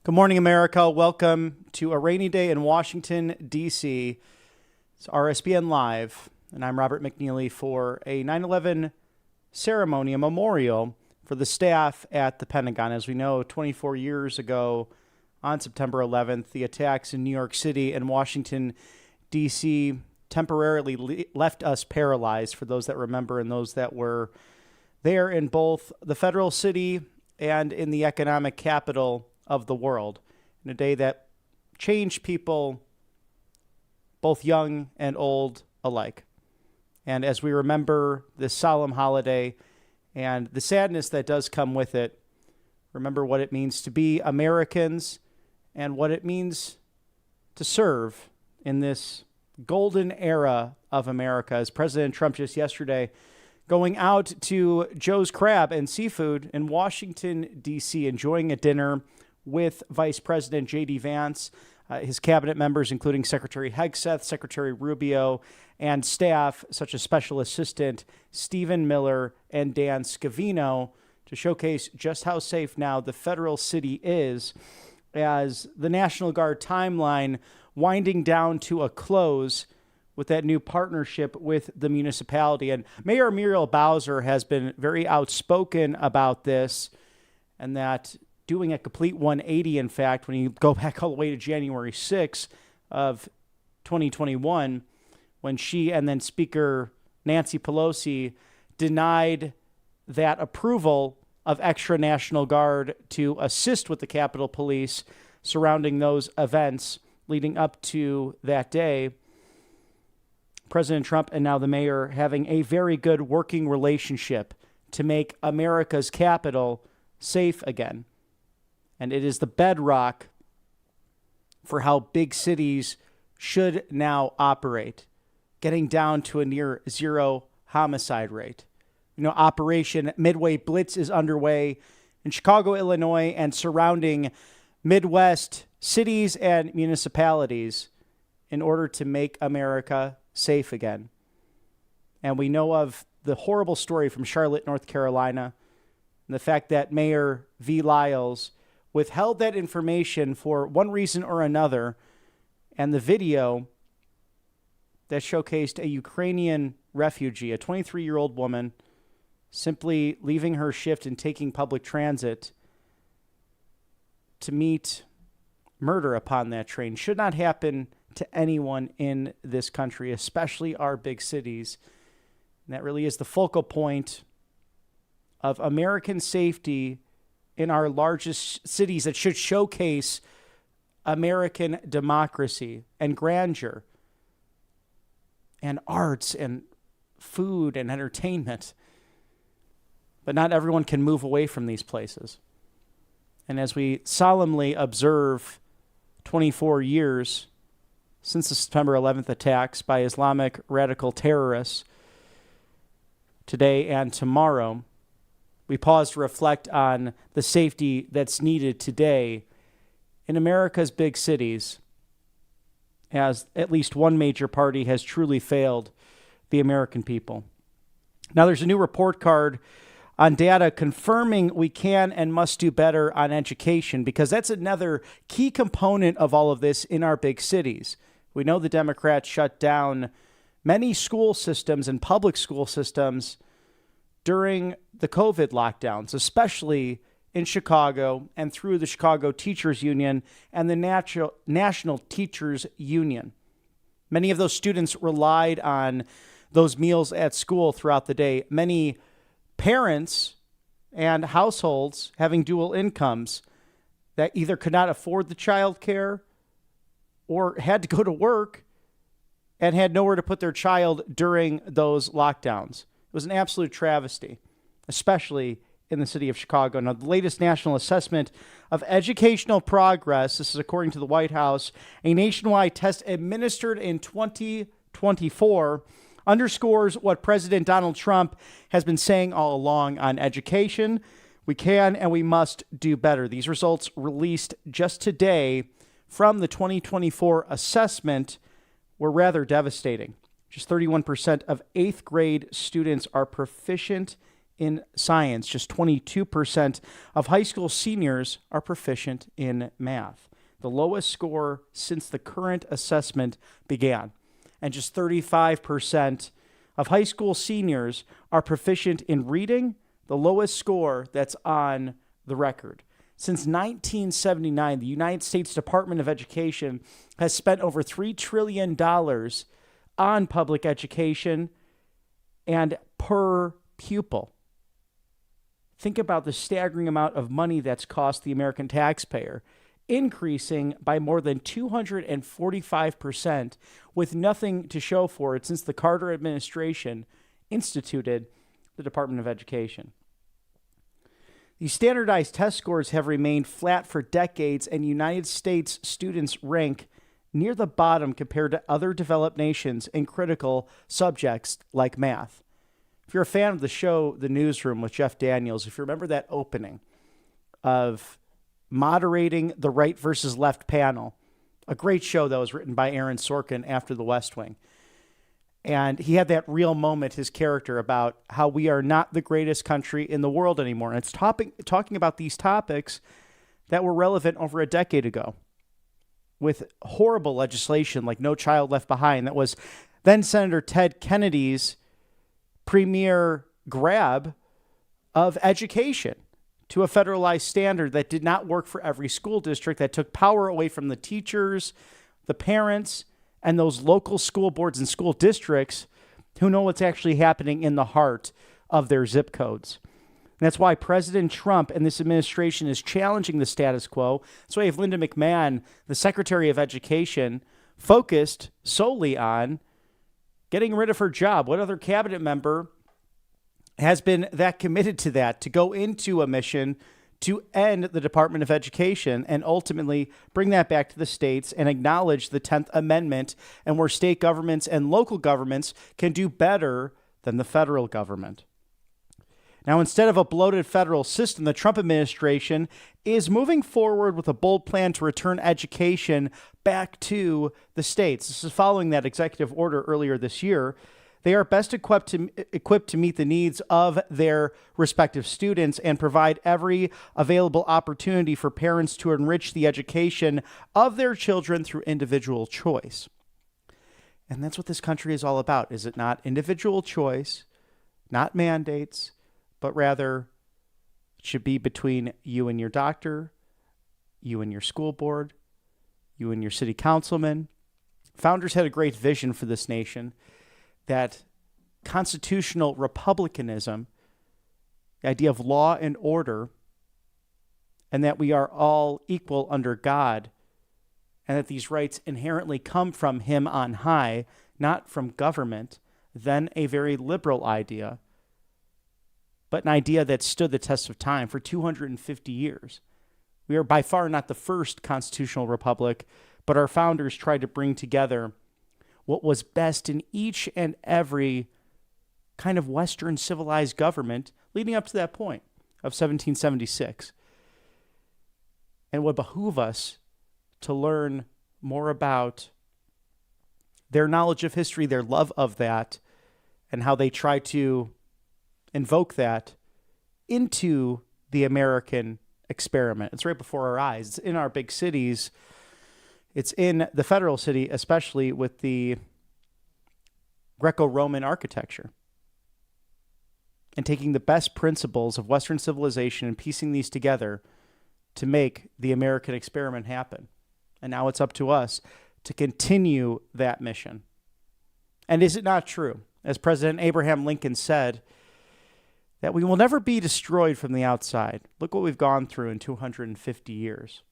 Good morning, America. Welcome to a rainy day in Washington, D.C. It's RSBN Live, and I'm Robert McNeely for a 9/11 ceremony, a memorial for the staff at the Pentagon. As we know, 24 years ago, on September 11th, the attacks in New York City and Washington, D.C. temporarily left us paralyzed, for those that remember and those that were there in both the federal city and in the economic capital of the world, in a day that changed people, both young and old alike. And as we remember this solemn holiday and the sadness that does come with it, remember what it means to be Americans and what it means to serve in this golden era of America. As President Trump just yesterday going out to Joe's Crab and Seafood in Washington, D.C., enjoying a dinner with Vice President J.D. Vance, his cabinet members, including Secretary Hegseth, Secretary Rubio, and staff such as Special Assistant Stephen Miller and Dan Scavino, to showcase just how safe now the federal city is as the National Guard timeline winding down to a close with that new partnership with the municipality. And Mayor Muriel Bowser has been very outspoken about this, and that doing a complete 180, in fact, when you go back all the way to January 6th of 2021, when she and then Speaker Nancy Pelosi denied that approval of extra National Guard to assist with the Capitol Police surrounding those events leading up to that day. President Trump and now the mayor having a very good working relationship to make America's capital safe again. And it is the bedrock for how big cities should now operate, getting down to a near zero homicide rate. You know, Operation Midway Blitz is underway in Chicago, Illinois, and surrounding Midwest cities and municipalities in order to make America safe again. And we know of the horrible story from Charlotte, North Carolina, and the fact that Mayor V. Lyles withheld that information for one reason or another, and the video that showcased a Ukrainian refugee, a 23-year-old woman, simply leaving her shift and taking public transit to meet murder upon that train, should not happen to anyone in this country, especially our big cities. And that really is the focal point of American safety in our largest cities that should showcase American democracy and grandeur and arts and food and entertainment. But not everyone can move away from these places. And as we solemnly observe 24 years since the September 11th attacks by Islamic radical terrorists, today and tomorrow, we pause to reflect on the safety that's needed today in America's big cities, as at least one major party has truly failed the American people. Now, there's a new report card on data confirming we can and must do better on education, because that's another key component of all of this in our big cities. We know the Democrats shut down many school systems and public school systems during the COVID lockdowns, especially in Chicago and through the Chicago Teachers Union and the National Teachers Union. Many of those students relied on those meals at school throughout the day. Many parents and households having dual incomes that either could not afford the child care or had to go to work and had nowhere to put their child during those lockdowns. It was an absolute travesty, especially in the city of Chicago. Now, the latest national assessment of educational progress, this is according to the White House, a nationwide test administered in 2024, underscores what President Donald Trump has been saying all along on education. We can and we must do better. These results released just today from the 2024 assessment were rather devastating. Just 31% of 8th grade students are proficient in science. Just 22% of high school seniors are proficient in math, the lowest score since the current assessment began. And just 35% of high school seniors are proficient in reading, the lowest score that's on the record. Since 1979, the United States Department of Education has spent over $3 trillion on public education and per pupil. Think about the staggering amount of money that's cost the American taxpayer, increasing by more than 245% with nothing to show for it since the Carter administration instituted the Department of Education. These standardized test scores have remained flat for decades, and United States students rank near the bottom compared to other developed nations in critical subjects like math. If you're a fan of the show The Newsroom with Jeff Daniels, if you remember that opening of moderating the right versus left panel, a great show that was written by Aaron Sorkin after The West Wing. And he had that real moment, his character, about how we are not the greatest country in the world anymore. And it's talking about these topics that were relevant over a decade ago with horrible legislation like No Child Left Behind. That was then Senator Ted Kennedy's premier grab of education to a federalized standard that did not work for every school district, that took power away from the teachers, the parents, and those local school boards and school districts who know what's actually happening in the heart of their zip codes. And that's why President Trump and this administration is challenging the status quo. That's why you have Linda McMahon, the Secretary of Education, focused solely on getting rid of her job. What other cabinet member has been that committed to that, to go into a mission to end the Department of Education and ultimately bring that back to the states and acknowledge the 10th Amendment and where state governments and local governments can do better than the federal government? Now, instead of a bloated federal system, the Trump administration is moving forward with a bold plan to return education back to the states. This is following that executive order earlier this year. They are best equipped to meet the needs of their respective students and provide every available opportunity for parents to enrich the education of their children through individual choice. And that's what this country is all about, is it not? Individual choice, not mandates, but rather it should be between you and your doctor, you and your school board, you and your city councilman. Founders had a great vision for this nation, that constitutional republicanism, the idea of law and order, and that we are all equal under God, and that these rights inherently come from him on high, not from government, then a very liberal idea, but an idea that stood the test of time for 250 years. We are by far not the first constitutional republic, but our founders tried to bring together what was best in each and every kind of Western civilized government leading up to that point of 1776. And it would behoove us to learn more about their knowledge of history, their love of that, and how they try to invoke that into the American experiment. It's right before our eyes. It's in our big cities. It's in the federal city, especially with the Greco-Roman architecture. And taking the best principles of Western civilization and piecing these together to make the American experiment happen. And now it's up to us to continue that mission. And is it not true, as President Abraham Lincoln said, that we will never be destroyed from the outside? Look what we've gone through in 250 years.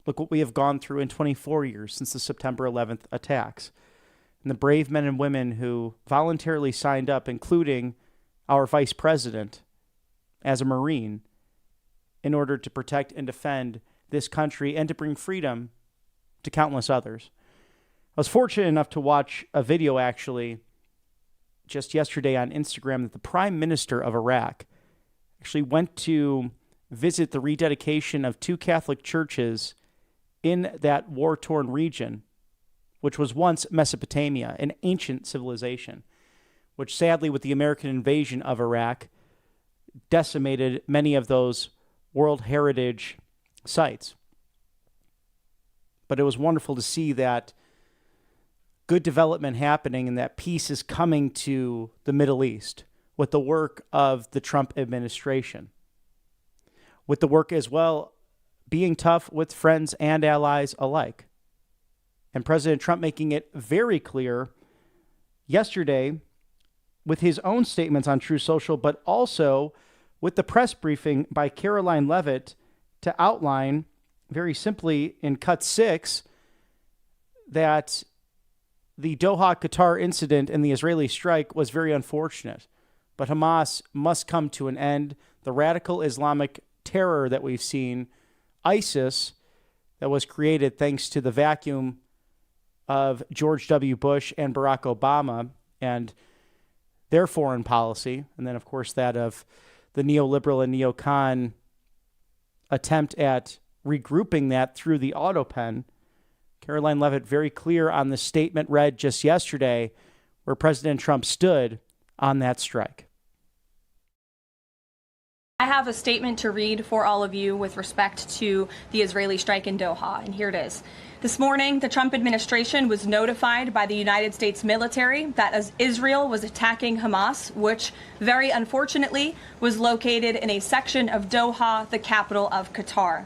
Look what we have gone through in 24 years since the September 11th attacks. And the brave men and women who voluntarily signed up, including our vice president as a Marine, in order to protect and defend this country and to bring freedom to countless others. I was fortunate enough to watch a video actually just yesterday on Instagram that the Prime Minister of Iraq actually went to visit the rededication of two Catholic churches in that war-torn region, which was once Mesopotamia, an ancient civilization, which sadly with the American invasion of Iraq decimated many of those World Heritage sites. But it was wonderful to see that good development happening and that peace is coming to the Middle East with the work of the Trump administration. With the work as well being tough with friends and allies alike. And President Trump making it very clear yesterday with his own statements on True Social, but also with the press briefing by Caroline Leavitt to outline very simply in cut 6 that the Doha, Qatar incident and the Israeli strike was very unfortunate. But Hamas must come to an end. The radical Islamic terror that we've seen, ISIS, that was created thanks to the vacuum of George W. Bush and Barack Obama and their foreign policy, and then, of course, that of the neoliberal and neocon attempt at regrouping that through the autopen. Caroline Leavitt very clear on the statement read just yesterday where President Trump stood on that strike. I have a statement to read for all of you with respect to the Israeli strike in Doha, and here it is. This morning, the Trump administration was notified by the United States military that as Israel was attacking Hamas, which very unfortunately was located in a section of Doha, the capital of Qatar.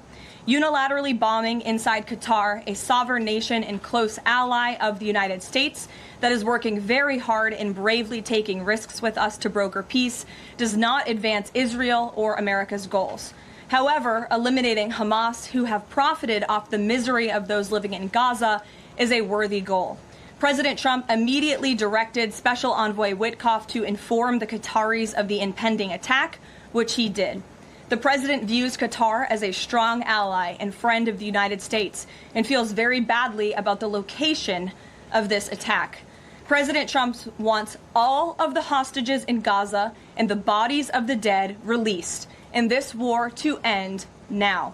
Unilaterally bombing inside Qatar, a sovereign nation and close ally of the United States that is working very hard and bravely taking risks with us to broker peace, does not advance Israel or America's goals. However, eliminating Hamas, who have profited off the misery of those living in Gaza, is a worthy goal. President Trump immediately directed Special Envoy Witkoff to inform the Qataris of the impending attack, which he did. The president views Qatar as a strong ally and friend of the United States and feels very badly about the location of this attack. President Trump wants all of the hostages in Gaza and the bodies of the dead released, and this war to end now.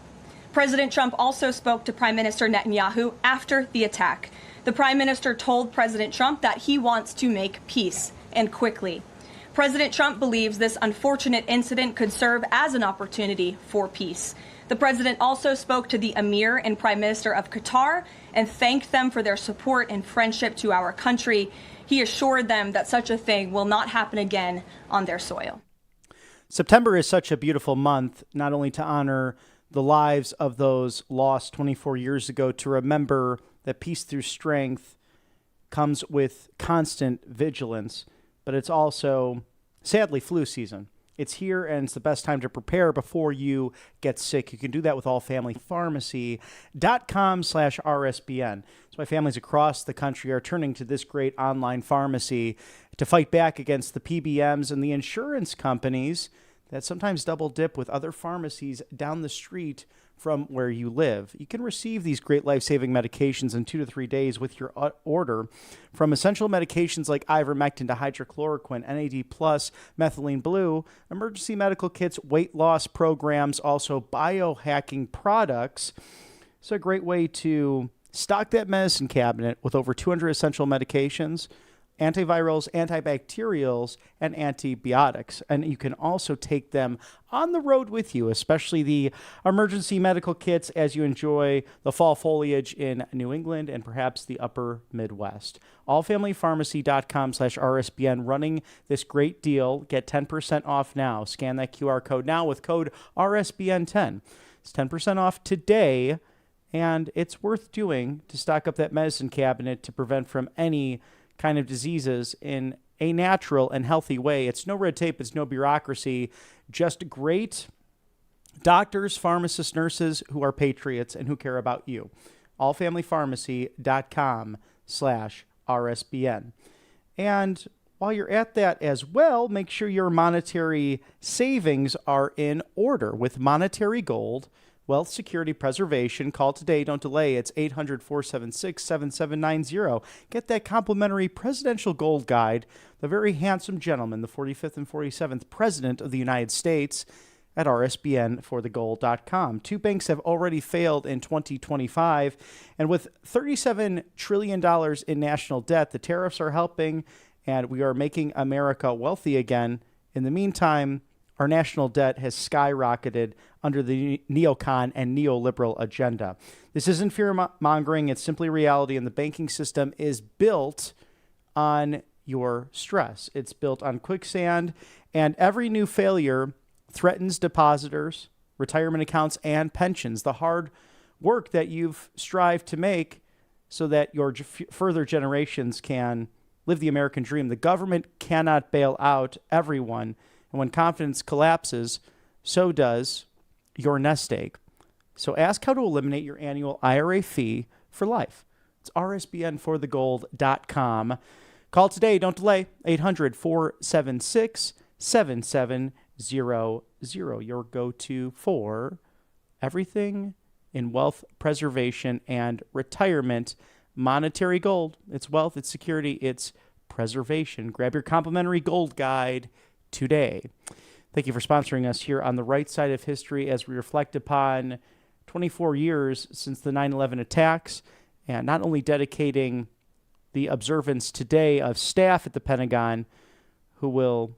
President Trump also spoke to Prime Minister Netanyahu after the attack. The Prime Minister told President Trump that he wants to make peace, and quickly. President Trump believes this unfortunate incident could serve as an opportunity for peace. The president also spoke to the Emir and Prime Minister of Qatar and thanked them for their support and friendship to our country. He assured them that such a thing will not happen again on their soil. September is such a beautiful month, not only to honor the lives of those lost 24 years ago, to remember that peace through strength comes with constant vigilance, but it's also, sadly, flu season. It's here, and it's the best time to prepare before you get sick. You can do that with allfamilypharmacy.com/RSBN. That's why families across the country are turning to this great online pharmacy to fight back against the PBMs and the insurance companies that sometimes double dip with other pharmacies down the street from where you live. You can receive these great life-saving medications in 2 to 3 days with your order, from essential medications like ivermectin to hydrochloroquine, NAD+, methylene blue, emergency medical kits, weight loss programs, also biohacking products. It's a great way to stock that medicine cabinet with over 200 essential medications, antivirals, antibacterials, and antibiotics. And you can also take them on the road with you, especially the emergency medical kits as you enjoy the fall foliage in New England and perhaps the upper Midwest. Allfamilypharmacy.com/RSBN running this great deal. Get 10% off now. Scan that QR code now with code RSBN10. It's 10% off today, and it's worth doing to stock up that medicine cabinet to prevent from any kind of diseases in a natural and healthy way. It's no red tape, it's no bureaucracy, just great doctors, pharmacists, nurses who are patriots and who care about you. allfamilypharmacy.com/RSBN. And while you're at that as well, make sure your monetary savings are in order with Monetary Gold Wealth Security Preservation. Call today. Don't delay. It's 800-476-7790. Get that complimentary Presidential Gold Guide. The very handsome gentleman, the 45th and 47th President of the United States, at rsbnforthegold.com. 2 banks have already failed in 2025. And with $37 trillion in national debt, the tariffs are helping, and we are making America wealthy again. In the meantime, our national debt has skyrocketed under the neocon and neoliberal agenda. This isn't fear-mongering. It's simply reality, and the banking system is built on your stress. It's built on quicksand, and every new failure threatens depositors, retirement accounts, and pensions. The hard work that you've strived to make so that your further generations can live the American dream. The government cannot bail out everyone. And when confidence collapses, so does your nest egg. So ask how to eliminate your annual IRA fee for life. It's rsbnforthegold.com. Call today. Don't delay. 800-476-7700. Your go-to for everything in wealth preservation and retirement. Monetary gold. It's wealth. It's security. It's preservation. Grab your complimentary gold guide today. Thank you for sponsoring us here on the right side of history as we reflect upon 24 years since the 9/11 attacks, and not only dedicating the observance today of staff at the Pentagon who will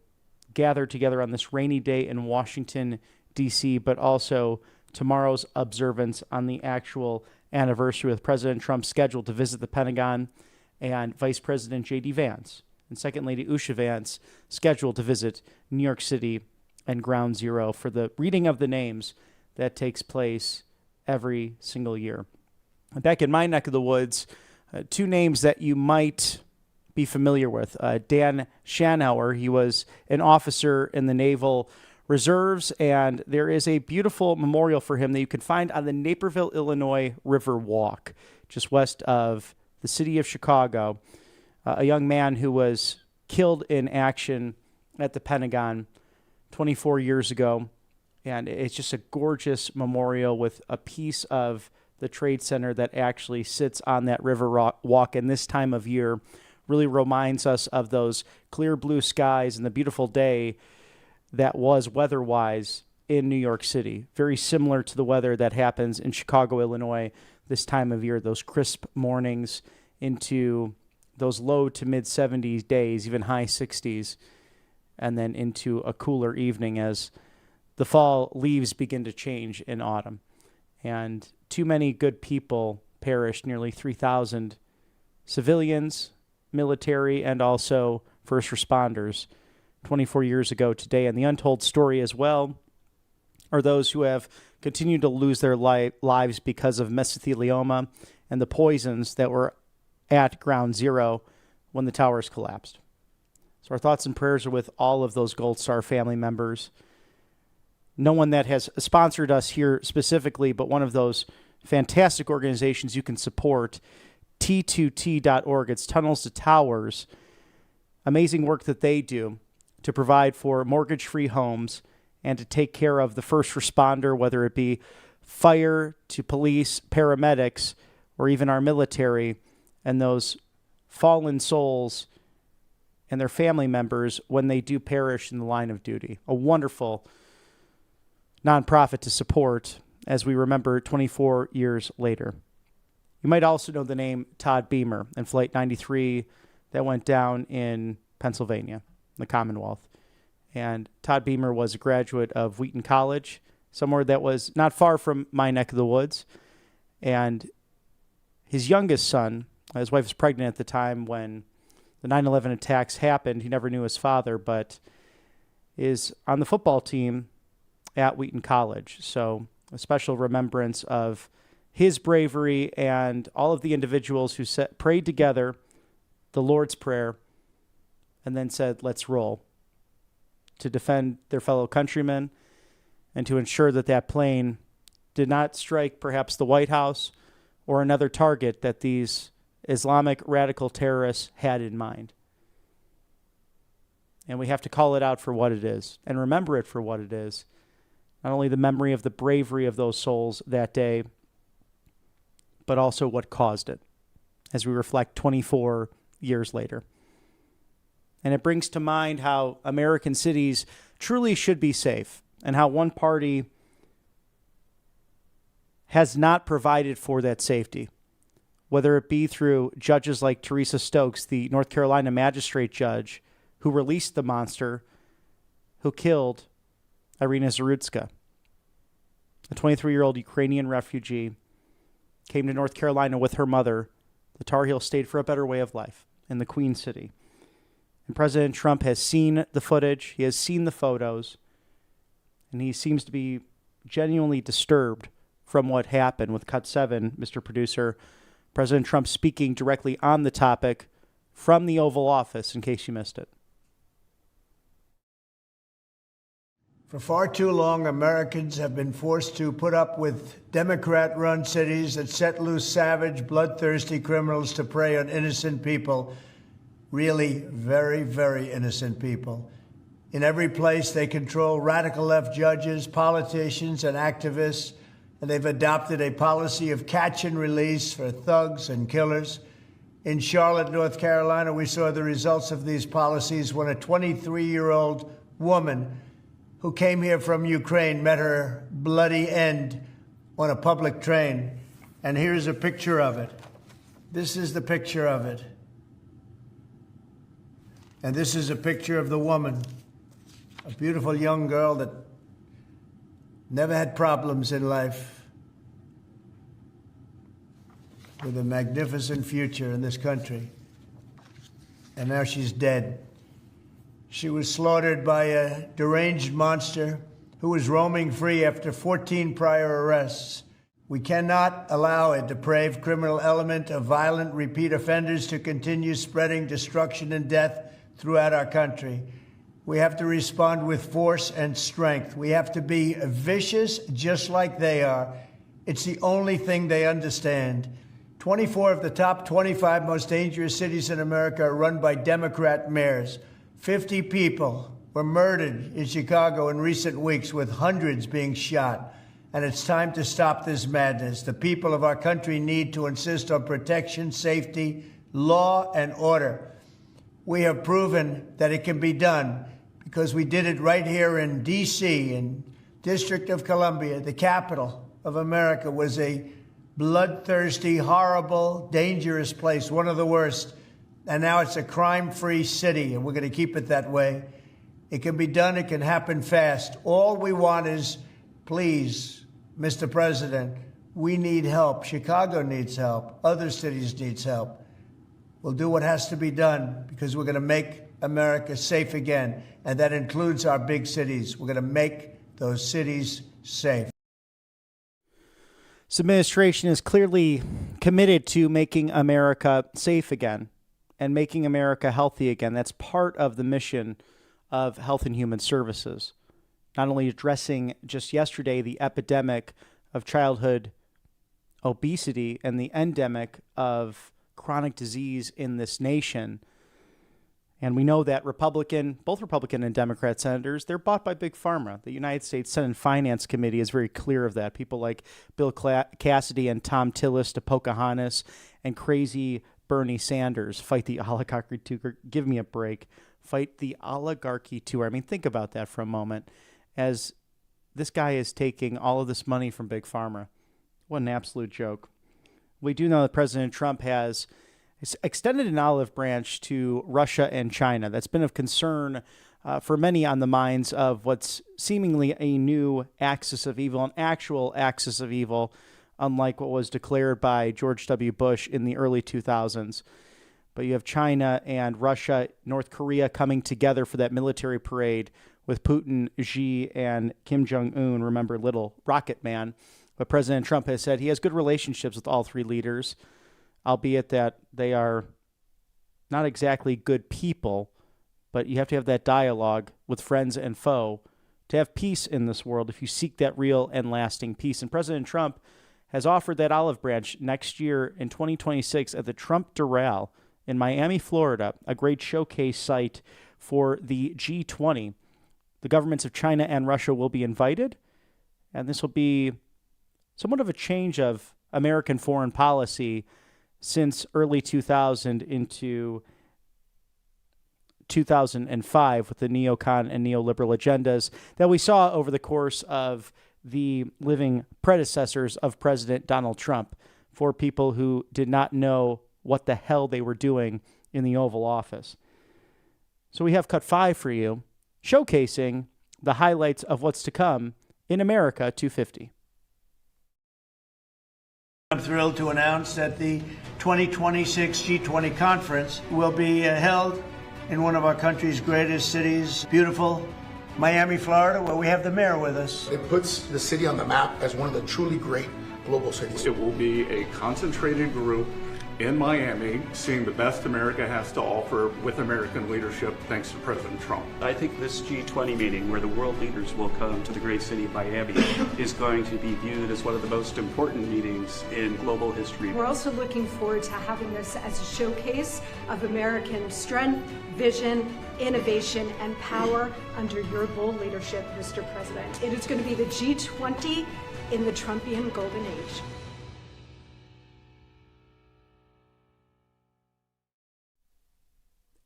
gather together on this rainy day in Washington, D.C., but also tomorrow's observance on the actual anniversary with President Trump scheduled to visit the Pentagon and Vice President J.D. Vance and Second Lady Usha Vance scheduled to visit New York City and Ground Zero for the reading of the names that takes place every single year. Back in my neck of the woods, two names that you might be familiar with. Dan Schanauer, he was an officer in the Naval Reserves, and there is a beautiful memorial for him that you can find on the Naperville, Illinois River Walk, just west of the city of Chicago. A young man who was killed in action at the Pentagon 24 years ago. And it's just a gorgeous memorial with a piece of the Trade Center that actually sits on that river walk. And this time of year really reminds us of those clear blue skies and the beautiful day that was weather-wise in New York City. Very similar to the weather that happens in Chicago, Illinois this time of year. Those crisp mornings into those low to mid-70s days, even high 60s, and then into a cooler evening as the fall leaves begin to change in autumn. And too many good people perished, nearly 3,000 civilians, military, and also first responders 24 years ago today. And the untold story as well are those who have continued to lose their lives because of mesothelioma and the poisons that were at Ground Zero when the towers collapsed. So our thoughts and prayers are with all of those Gold Star family members. No one that has sponsored us here specifically, but one of those fantastic organizations you can support, T2T.org. It's Tunnels to Towers. Amazing work that they do to provide for mortgage-free homes and to take care of the first responder, whether it be fire to police, paramedics, or even our military, and those fallen souls and their family members when they do perish in the line of duty. A wonderful nonprofit to support as we remember 24 years later. You might also know the name Todd Beamer and Flight 93 that went down in Pennsylvania, the Commonwealth. And Todd Beamer was a graduate of Wheaton College, somewhere that was not far from my neck of the woods. And his youngest son, his wife was pregnant at the time when the 9/11 attacks happened. He never knew his father, but is on the football team at Wheaton College. So a special remembrance of his bravery and all of the individuals who prayed together the Lord's Prayer and then said, let's roll, to defend their fellow countrymen and to ensure that that plane did not strike perhaps the White House or another target that these Islamic radical terrorists had in mind. And we have to call it out for what it is and remember it for what it is. Not only the memory of the bravery of those souls that day, but also what caused it as we reflect 24 years later. And it brings to mind how American cities truly should be safe and how one party has not provided for that safety, whether it be through judges like Teresa Stokes, the North Carolina magistrate judge who released the monster who killed Irina Zarutska, a 23-year-old Ukrainian refugee, came to North Carolina with her mother. The Tar Heels stayed for a better way of life in the Queen City. And President Trump has seen the footage. He has seen the photos. And he seems to be genuinely disturbed from what happened with Cut 7, Mr. Producer. President Trump speaking directly on the topic from the Oval Office, in case you missed it. For far too long, Americans have been forced to put up with Democrat-run cities that set loose savage, bloodthirsty criminals to prey on innocent people, really very, very innocent people. In every place, they control radical left judges, politicians, and activists, and they've adopted a policy of catch and release for thugs and killers. In Charlotte, North Carolina, we saw the results of these policies when a 23-year-old woman who came here from Ukraine met her bloody end on a public train. And here's a picture of it. This is the picture of it. And this is a picture of the woman, a beautiful young girl that never had problems in life, with a magnificent future in this country. And now she's dead. She was slaughtered by a deranged monster who was roaming free after 14 prior arrests. We cannot allow a depraved criminal element of violent repeat offenders to continue spreading destruction and death throughout our country. We have to respond with force and strength. We have to be vicious just like they are. It's the only thing they understand. 24 of the top 25 most dangerous cities in America are run by Democrat mayors. 50 people were murdered in Chicago in recent weeks, with hundreds being shot. And it's time to stop this madness. The people of our country need to insist on protection, safety, law, and order. We have proven that it can be done because we did it right here in D.C., in District of Columbia. The capital of America was a bloodthirsty, horrible, dangerous place, one of the worst. And now it's a crime-free city, and we're going to keep it that way. It can be done. It can happen fast. All we want is, please, Mr. President, we need help. Chicago needs help. Other cities need help. We'll do what has to be done because we're going to make America safe again, and that includes our big cities. We're going to make those cities safe. This administration is clearly committed to making America safe again and making America healthy again. That's part of the mission of Health and Human Services. Not only addressing just yesterday the epidemic of childhood obesity and the endemic of chronic disease in this nation. And we know that both Republican and Democrat senators, they're bought by Big Pharma. The United States Senate Finance Committee is very clear of that. People like Bill Cassidy and Tom Tillis to Pocahontas and crazy Bernie Sanders fight the oligarchy tour. Give me a break. Fight the oligarchy tour. I mean, think about that for a moment. As this guy is taking all of this money from Big Pharma. What an absolute joke. We do know that President Trump has extended an olive branch to Russia and China. That's been of concern for many on the minds of what's seemingly a new axis of evil, an actual axis of evil, unlike what was declared by George W. Bush in the early 2000s. But you have China and Russia, North Korea coming together for that military parade with Putin, Xi, and Kim Jong-un, remember Little Rocket Man. But President Trump has said he has good relationships with all three leaders, albeit that they are not exactly good people, but you have to have that dialogue with friends and foe to have peace in this world if you seek that real and lasting peace. And President Trump has offered that olive branch next year in 2026 at the Trump Doral in Miami, Florida, a great showcase site for the G20. The governments of China and Russia will be invited, and this will be somewhat of a change of American foreign policy since early 2000 into 2005 with the neocon and neoliberal agendas that we saw over the course of the living predecessors of President Donald Trump for people who did not know what the hell they were doing in the Oval Office. So we have cut 5 for you, showcasing the highlights of what's to come in America 250. I'm thrilled to announce that the 2026 G20 conference will be held in one of our country's greatest cities, beautiful Miami, Florida, where we have the mayor with us. It puts the city on the map as one of the truly great global cities. It will be a concentrated group in Miami, seeing the best America has to offer with American leadership, thanks to President Trump. I think this G20 meeting, where the world leaders will come to the great city of Miami, is going to be viewed as one of the most important meetings in global history. We're also looking forward to having this as a showcase of American strength, vision, innovation, and power under your bold leadership, Mr. President. It is going to be the G20 in the Trumpian golden age.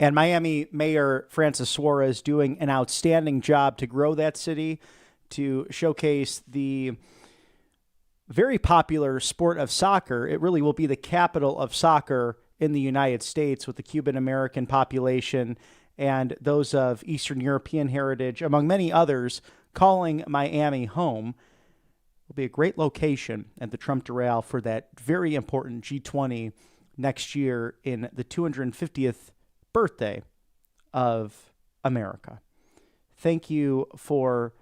And Miami Mayor Francis Suarez doing an outstanding job to grow that city, to showcase the very popular sport of soccer. It really will be the capital of soccer in the United States, with the Cuban American population and those of Eastern European heritage, among many others, calling Miami home. Will be a great location at the Trump Doral for that very important G20 next year in the 250th birthday of America. Thank you for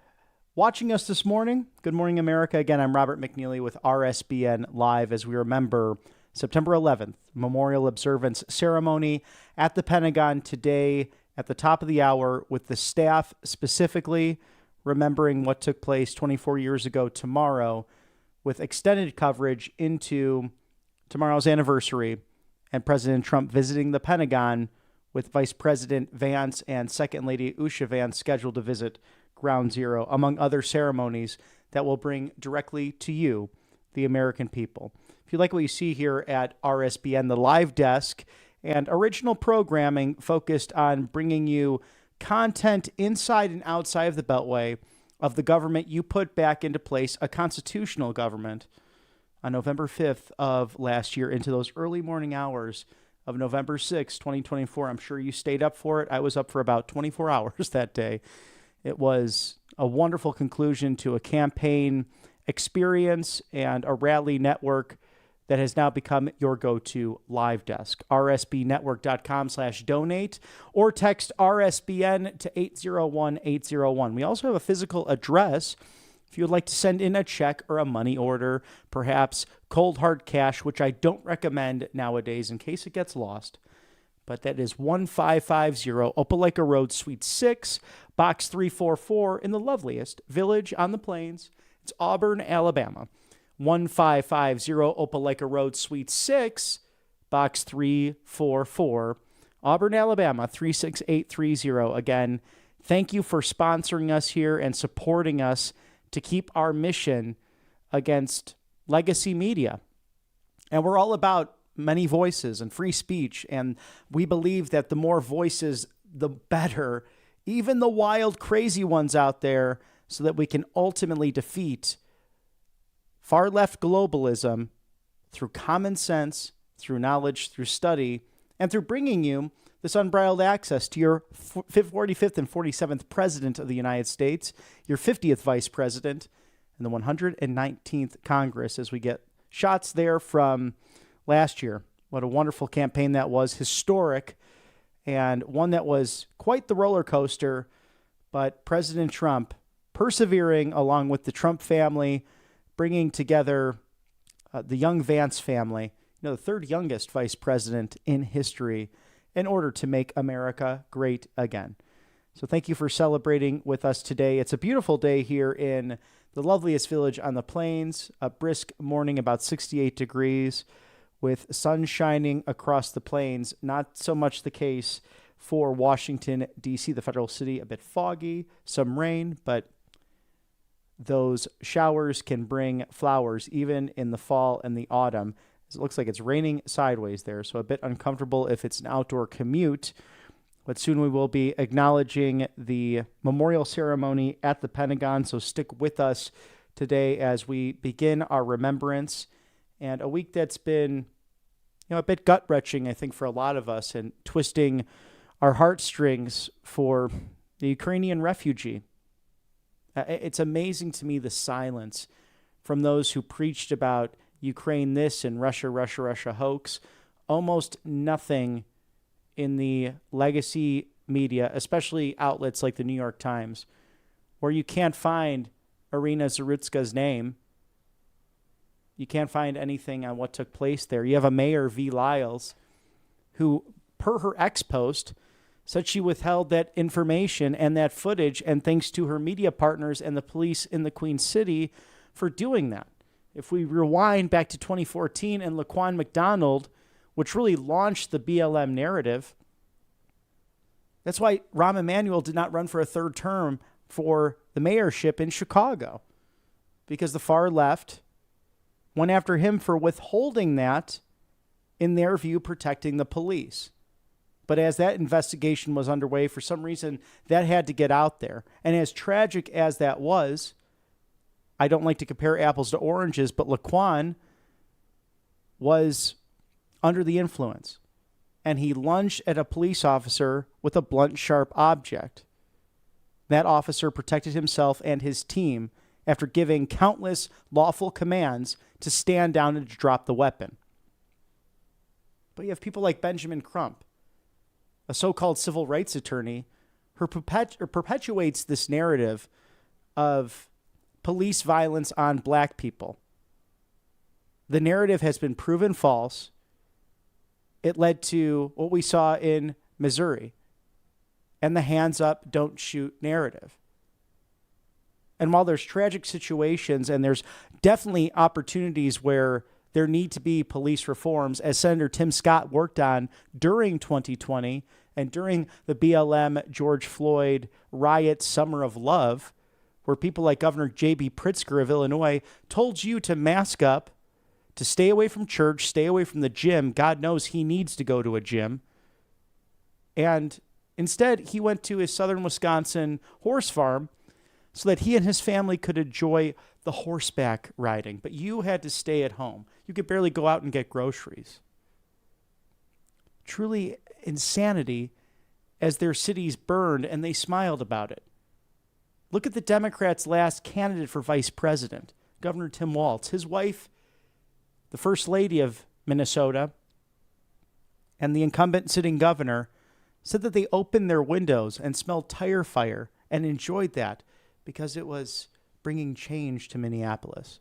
watching us this morning. Good morning, America. Again, I'm Robert McNeely with RSBN Live as we remember September 11th, Memorial Observance Ceremony at the Pentagon today at the top of the hour, with the staff specifically remembering what took place 24 years ago tomorrow, with extended coverage into tomorrow's anniversary and President Trump visiting the Pentagon, with Vice President Vance and Second Lady Usha Vance scheduled to visit Ground Zero, among other ceremonies that will bring directly to you, the American people. If you like what you see here at RSBN, the live desk and original programming focused on bringing you content inside and outside of the Beltway of the government you put back into place, a constitutional government, on November 5th of last year, into those early morning hours of November 6th, 2024. I'm sure you stayed up for it. I was up for about 24 hours that day. It was a wonderful conclusion to a campaign experience and a rally network that has now become your go-to live desk. rsbnetwork.com/donate or text RSBN to 801-801. We also have a physical address if you would like to send in a check or a money order, perhaps cold hard cash, which I don't recommend nowadays in case it gets lost. But that is 1550 Opelika Road, Suite 6, Box 344 in the loveliest village on the plains. It's Auburn, Alabama. 1550 Opelika Road, Suite 6, Box 344, Auburn, Alabama, 36830. Again, thank you for sponsoring us here and supporting us to keep our mission against legacy media. And we're all about many voices and free speech, and we believe that the more voices, the better, even the wild, crazy ones out there, so that we can ultimately defeat far-left globalism through common sense, through knowledge, through study, and through bringing you this unbridled access to your 45th and 47th President of the United States, your 50th Vice President, and the 119th Congress, as we get shots there from last year. What a wonderful campaign that was, historic, and one that was quite the roller coaster, but President Trump persevering along with the Trump family, bringing together the young Vance family, the third youngest vice president in history, in order to make America great again. So thank you for celebrating with us today. It's a beautiful day here in the loveliest village on the plains, a brisk morning, about 68 degrees, with sun shining across the plains. Not so much the case for Washington, D.C., the federal city, a bit foggy, some rain, but those showers can bring flowers even in the fall and the autumn. It looks like it's raining sideways there, so a bit uncomfortable if it's an outdoor commute. But soon we will be acknowledging the memorial ceremony at the Pentagon, so stick with us today as we begin our remembrance. And a week that's been, a bit gut-wrenching, I think, for a lot of us, and twisting our heartstrings for the Ukrainian refugee It's amazing to me the silence from those who preached about Ukraine this and Russia hoax. Almost nothing in the legacy media, especially outlets like the New York Times, where you can't find Irina Zarutska's name. You can't find anything on what took place there. You have a mayor, V. Lyles, who, per her ex post, said she withheld that information and that footage, and thanks to her media partners and the police in the Queen City for doing that. If we rewind back to 2014 and Laquan McDonald, which really launched the BLM narrative, that's why Rahm Emanuel did not run for a third term for the mayorship in Chicago, because the far left went after him for withholding that, in their view, protecting the police. But as that investigation was underway, for some reason, that had to get out there. And as tragic as that was, I don't like to compare apples to oranges, but Laquan was under the influence, and he lunged at a police officer with a blunt, sharp object. That officer protected himself and his team after giving countless lawful commands to stand down and to drop the weapon. But you have people like Benjamin Crump, a so-called civil rights attorney, who perpetuates this narrative of police violence on black people. The narrative has been proven false. It led to what we saw in Missouri and the hands up, don't shoot narrative. And while there's tragic situations and there's definitely opportunities where there need to be police reforms, as Senator Tim Scott worked on during 2020 and during the BLM George Floyd riot Summer of Love, where people like Governor J.B. Pritzker of Illinois told you to mask up, to stay away from church, stay away from the gym. God knows he needs to go to a gym. And instead, he went to his southern Wisconsin horse farm so that he and his family could enjoy the horseback riding. But you had to stay at home. You could barely go out and get groceries. Truly insanity as their cities burned, and they smiled about it. Look at the Democrats' last candidate for vice president, Governor Tim Walz. His wife, the First Lady of Minnesota, and the incumbent sitting governor said that they opened their windows and smelled tire fire and enjoyed that because it was bringing change to Minneapolis.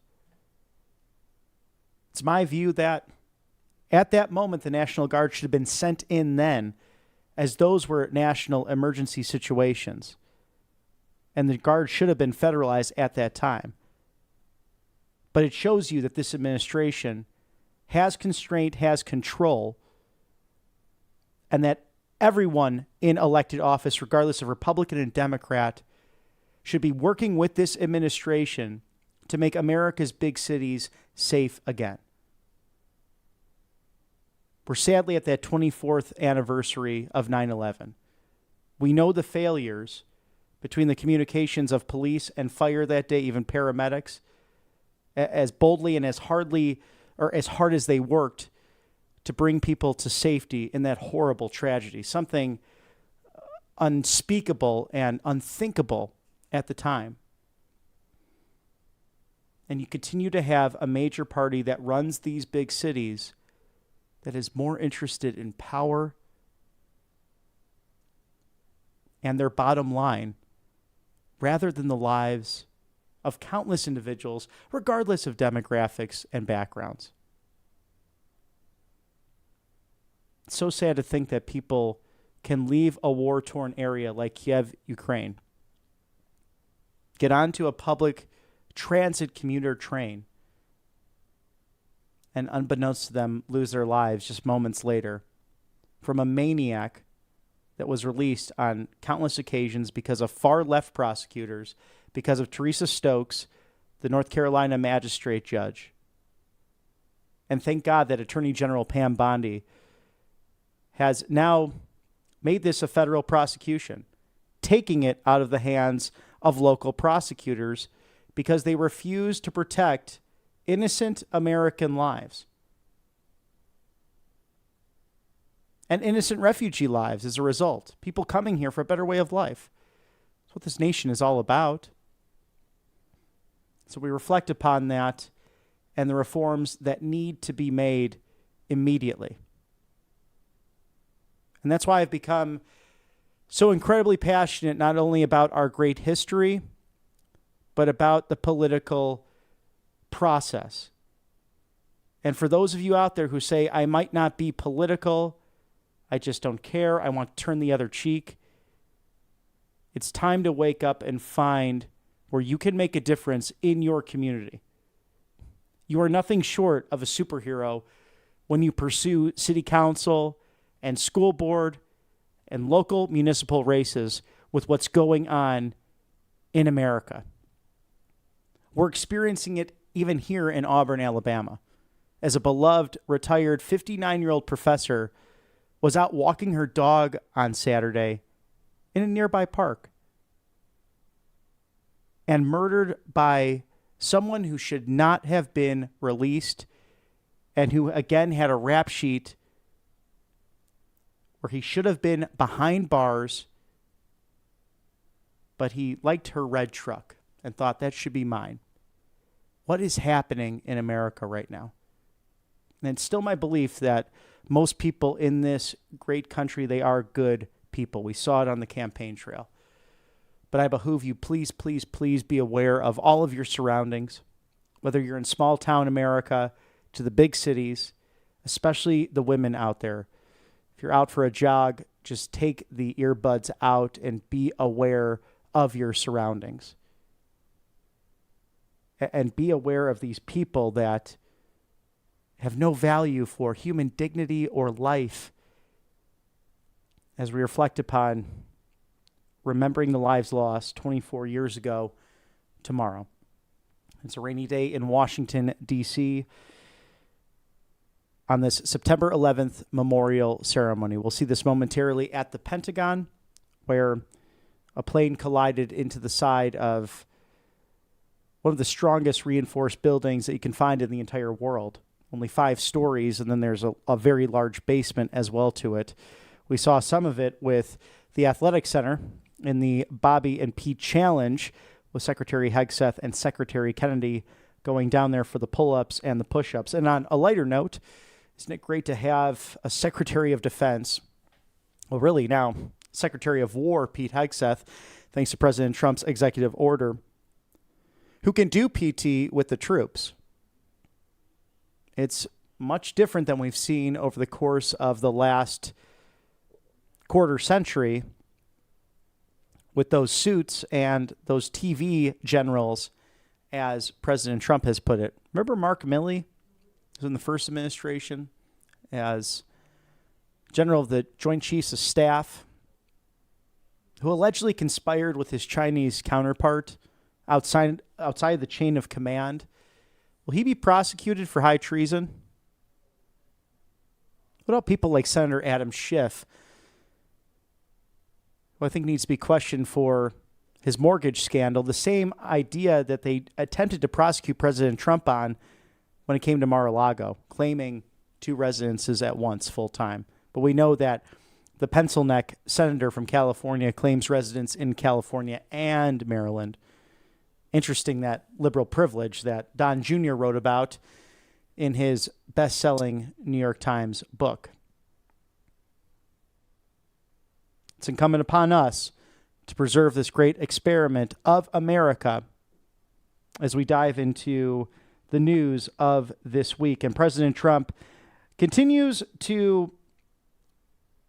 It's my view that at that moment, the National Guard should have been sent in then, as those were national emergency situations. And the Guard should have been federalized at that time. But it shows you that this administration has constraint, has control, and that everyone in elected office, regardless of Republican and Democrat, should be working with this administration to make America's big cities safe again. We're sadly at that 24th anniversary of 9/11. We know the failures between the communications of police and fire that day, even paramedics, as boldly and as hard as they worked to bring people to safety in that horrible tragedy, something unspeakable and unthinkable at the time. And you continue to have a major party that runs these big cities that is more interested in power and their bottom line rather than the lives of countless individuals, regardless of demographics and backgrounds. It's so sad to think that people can leave a war-torn area like Kiev, Ukraine, get onto a public transit commuter train, and unbeknownst to them, lose their lives just moments later from a maniac that was released on countless occasions because of far-left prosecutors, because of Teresa Stokes, the North Carolina magistrate judge. And thank God that Attorney General Pam Bondi has now made this a federal prosecution, taking it out of the hands of local prosecutors because they refuse to protect innocent American lives and innocent refugee lives as a result. People coming here for a better way of life. That's what this nation is all about. So we reflect upon that and the reforms that need to be made immediately. And that's why I've become so incredibly passionate not only about our great history, but about the political process. And for those of you out there who say, I might not be political, I just don't care, I want to turn the other cheek, it's time to wake up and find where you can make a difference in your community. You are nothing short of a superhero when you pursue city council and school board and local municipal races with what's going on in America. We're experiencing it even here in Auburn, Alabama, as a beloved retired 59-year-old professor was out walking her dog on Saturday in a nearby park and murdered by someone who should not have been released and who, again, had a rap sheet where he should have been behind bars, but he liked her red truck and thought that should be mine. What is happening in America right now? And it's still my belief that most people in this great country, they are good people. We saw it on the campaign trail. But I behoove you, please, please, please be aware of all of your surroundings, whether you're in small town America to the big cities, especially the women out there. If you're out for a jog, just take the earbuds out and be aware of your surroundings. And be aware of these people that have no value for human dignity or life as we reflect upon remembering the lives lost 24 years ago tomorrow. It's a rainy day in Washington, D.C. on this September 11th memorial ceremony. We'll see this momentarily at the Pentagon, where a plane collided into the side of one of the strongest reinforced buildings that you can find in the entire world. Only 5 stories, and then there's a very large basement as well to it. We saw some of it with the Athletic Center in the Bobby and Pete Challenge with Secretary Hegseth and Secretary Kennedy going down there for the pull-ups and the push-ups. And on a lighter note, isn't it great to have a Secretary of Defense, well, really now Secretary of War, Pete Hegseth, thanks to President Trump's executive order, who can do PT with the troops. It's much different than we've seen over the course of the last quarter century with those suits and those TV generals, as President Trump has put it. Remember Mark Milley, who was in the first administration as general of the Joint Chiefs of Staff, who allegedly conspired with his Chinese counterpart outside the chain of command? Will he be prosecuted for high treason? What about people like Senator Adam Schiff, who I think needs to be questioned for his mortgage scandal, the same idea that they attempted to prosecute President Trump on when it came to Mar-a-Lago, claiming 2 residences at once full-time. But we know that the pencil neck senator from California claims residence in California and Maryland. Interesting, that liberal privilege that Don Jr. wrote about in his best-selling New York Times book. It's incumbent upon us to preserve this great experiment of America as we dive into the news of this week. And President Trump continues to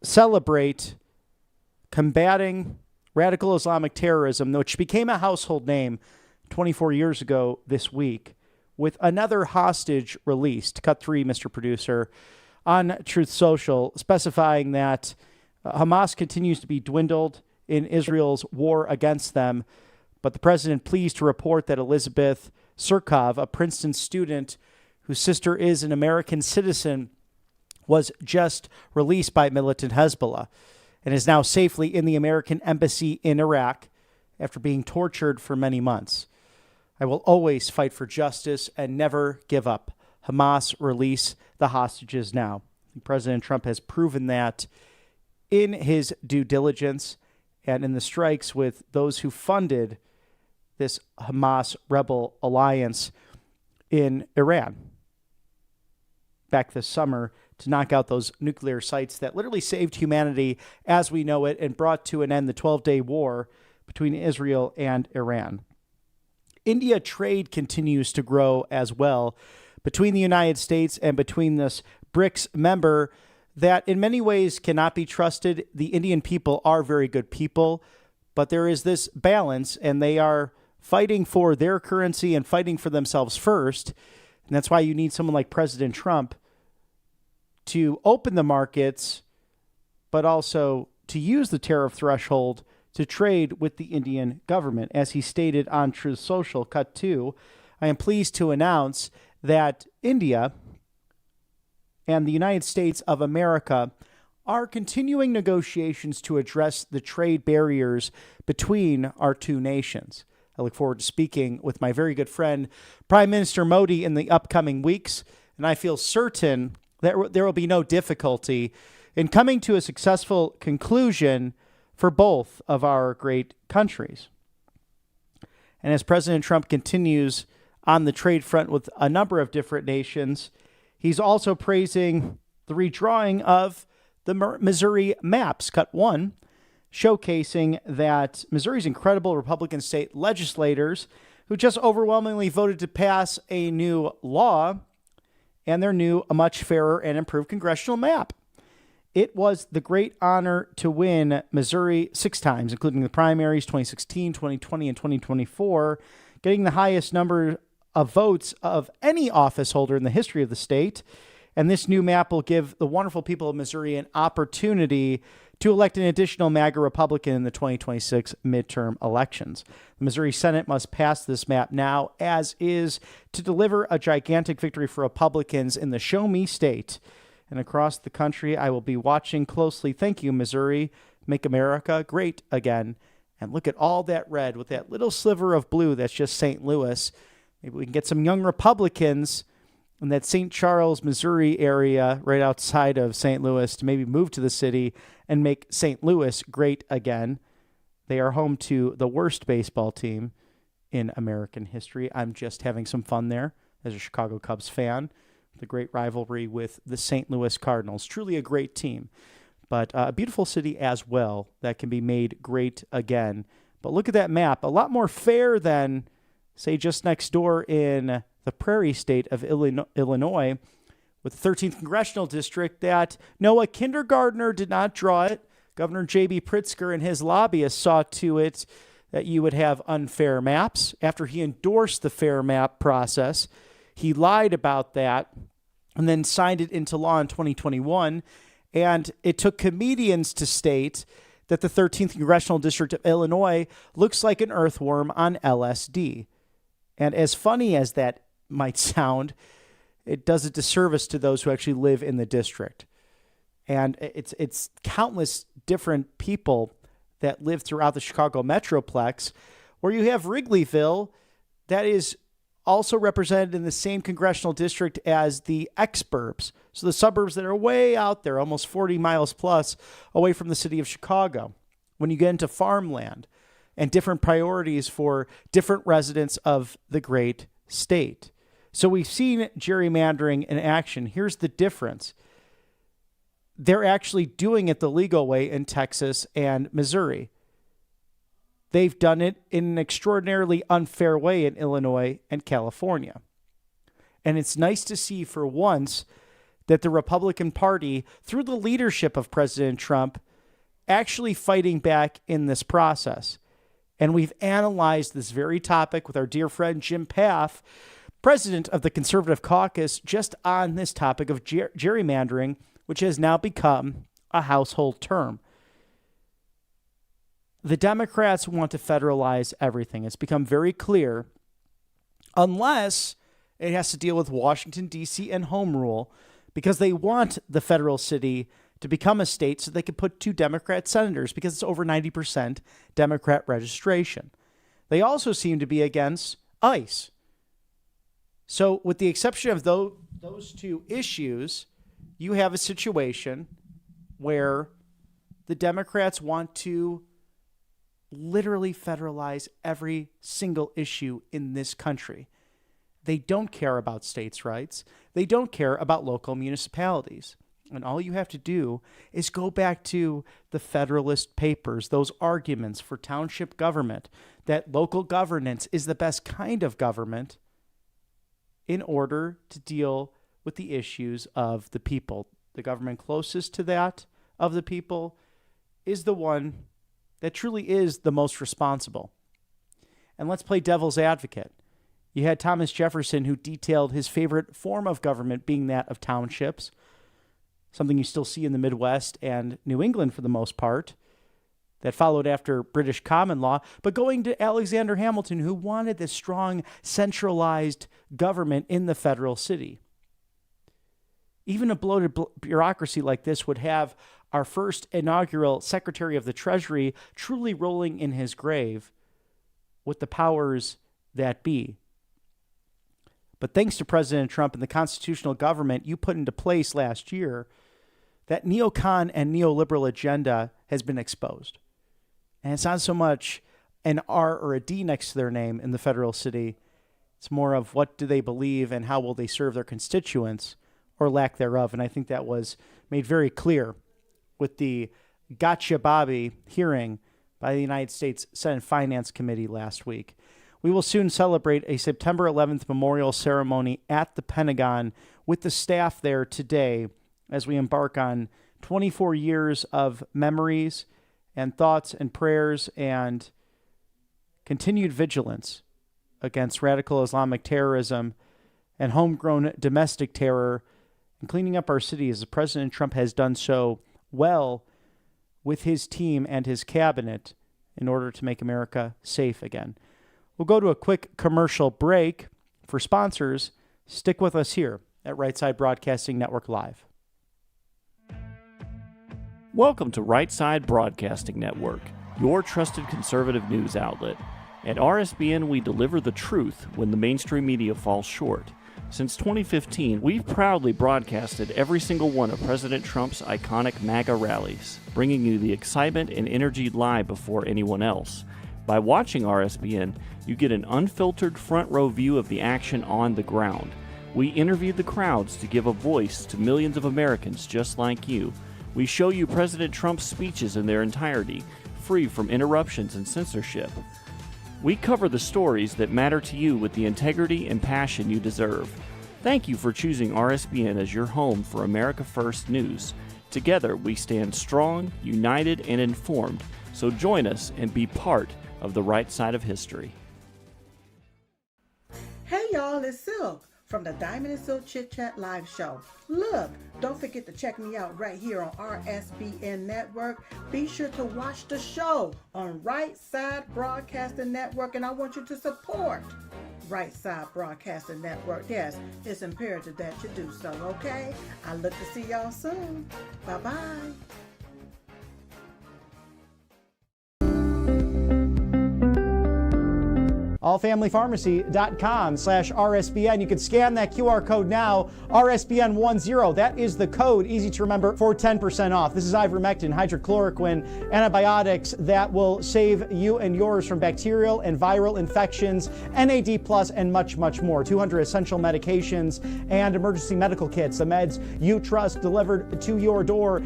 celebrate combating radical Islamic terrorism, which became a household name 24 years ago this week, with another hostage released. Cut 3, Mr. Producer, on Truth Social, specifying that Hamas continues to be dwindled in Israel's war against them, but the president pleased to report that Elizabeth Surkov, a Princeton student whose sister is an American citizen, was just released by militant Hezbollah and is now safely in the American embassy in Iraq after being tortured for many months. I will always fight for justice and never give up. Hamas, release the hostages now. President Trump has proven that in his due diligence and in the strikes with those who funded this Hamas rebel alliance in Iran back this summer to knock out those nuclear sites that literally saved humanity as we know it and brought to an end the 12-day war between Israel and Iran. India trade continues to grow as well between the United States and between this BRICS member that in many ways cannot be trusted. The Indian people are very good people, but there is this balance, and they are fighting for their currency and fighting for themselves first. And that's why you need someone like President Trump to open the markets, but also to use the tariff threshold to trade with the Indian government. As he stated on Truth Social, Cut 2, I am pleased to announce that India and the United States of America are continuing negotiations to address the trade barriers between our two nations. I look forward to speaking with my very good friend, Prime Minister Modi, in the upcoming weeks, and I feel certain that there will be no difficulty in coming to a successful conclusion for both of our great countries. And as President Trump continues on the trade front with a number of different nations, he's also praising the redrawing of the Missouri maps, Cut 1, showcasing that Missouri's incredible Republican state legislators who just overwhelmingly voted to pass a new law and their new, a much fairer and improved congressional map. It was the great honor to win Missouri 6 times, including the primaries 2016, 2020, and 2024, getting the highest number of votes of any office holder in the history of the state. And this new map will give the wonderful people of Missouri an opportunity to elect an additional MAGA Republican in the 2026 midterm elections. The Missouri Senate must pass this map now as is to deliver a gigantic victory for Republicans in the Show Me state. And across the country, I will be watching closely. Thank you, Missouri. Make America great again. And look at all that red with that little sliver of blue that's just St. Louis. Maybe we can get some young Republicans in that St. Charles, Missouri area right outside of St. Louis to maybe move to the city and make St. Louis great again. They are home to the worst baseball team in American history. I'm just having some fun there as a Chicago Cubs fan. The great rivalry with the St. Louis Cardinals. Truly a great team, but a beautiful city as well that can be made great again. But look at that map. A lot more fair than, say, just next door in the prairie state of Illinois with the 13th Congressional District that Noah Kindergartner did not draw it. Governor J.B. Pritzker and his lobbyists saw to it that you would have unfair maps. After he endorsed the fair map process, he lied about that and then signed it into law in 2021. And it took comedians to state that the 13th Congressional District of Illinois looks like an earthworm on LSD. And as funny as that might sound, it does a disservice to those who actually live in the district. And it's countless different people that live throughout the Chicago Metroplex, where you have Wrigleyville that is also represented in the same congressional district as the exurbs. So the suburbs that are way out there, almost 40 miles plus away from the city of Chicago. When you get into farmland and different priorities for different residents of the great state. So we've seen gerrymandering in action. Here's the difference. They're actually doing it the legal way in Texas and Missouri. They've done it in an extraordinarily unfair way in Illinois and California. And it's nice to see for once that the Republican Party, through the leadership of President Trump, actually fighting back in this process. And we've analyzed this very topic with our dear friend Jim Paff, president of the Conservative Caucus, just on this topic of gerrymandering, which has now become a household term. The Democrats want to federalize everything. It's become very clear, unless it has to deal with Washington, D.C. and home rule, because they want the federal city to become a state so they can put 2 Democrat senators because it's over 90% Democrat registration. They also seem to be against ICE. So with the exception of those 2 issues, you have a situation where the Democrats want to literally federalize every single issue in this country. They don't care about states' rights. They don't care about local municipalities. And all you have to do is go back to the Federalist Papers, those arguments for township government, that local governance is the best kind of government in order to deal with the issues of the people. The government closest to that of the people is the one that truly is the most responsible. And let's play devil's advocate. You had Thomas Jefferson, who detailed his favorite form of government being that of townships, something you still see in the Midwest and New England for the most part, that followed after British common law, but going to Alexander Hamilton, who wanted this strong, centralized government in the federal city. Even a bloated bureaucracy like this would have our first inaugural Secretary of the Treasury truly rolling in his grave with the powers that be. But thanks to President Trump and the constitutional government you put into place last year, that neocon and neoliberal agenda has been exposed. And it's not so much an R or a D next to their name in the federal city. It's more of what do they believe and how will they serve their constituents or lack thereof. And I think that was made very clear with the Gotcha Bobby hearing by the United States Senate Finance Committee last week. We will soon celebrate a September 11th memorial ceremony at the Pentagon with the staff there today as we embark on 24 years of memories and thoughts and prayers and continued vigilance against radical Islamic terrorism and homegrown domestic terror and cleaning up our cities as President Trump has done so well with his team and his cabinet in order to make America safe again. We'll go to a quick commercial break. For sponsors, stick with us here at Right Side Broadcasting Network Live. Welcome to Right Side Broadcasting Network, your trusted conservative news outlet. At RSBN, we deliver the truth when the mainstream media falls short. Since 2015, we've proudly broadcasted every single one of President Trump's iconic MAGA rallies, bringing you the excitement and energy live before anyone else. By watching RSBN, you get an unfiltered front row view of the action on the ground. We interview the crowds to give a voice to millions of Americans just like you. We show you President Trump's speeches in their entirety, free from interruptions and censorship. We cover the stories that matter to you with the integrity and passion you deserve. Thank you for choosing RSBN as your home for America First News. Together, we stand strong, united, and informed. So join us and be part of the right side of history. Hey y'all, it's Silk from the Diamond and Silk Chit Chat live show. Look, don't forget to check me out right here on RSBN Network. Be sure to watch the show on Right Side Broadcasting Network, and I want you to support Right Side Broadcasting Network. Yes, it's imperative that you do so, okay? I look to see y'all soon. Bye-bye. allfamilypharmacy.com/RSBN. You can scan that QR code now, RSBN10. That is the code, easy to remember, for 10% off. This is ivermectin, hydrochloroquine, antibiotics that will save you and yours from bacterial and viral infections, NAD+, and much, much more. 200 essential medications and emergency medical kits, the meds you trust delivered to your door.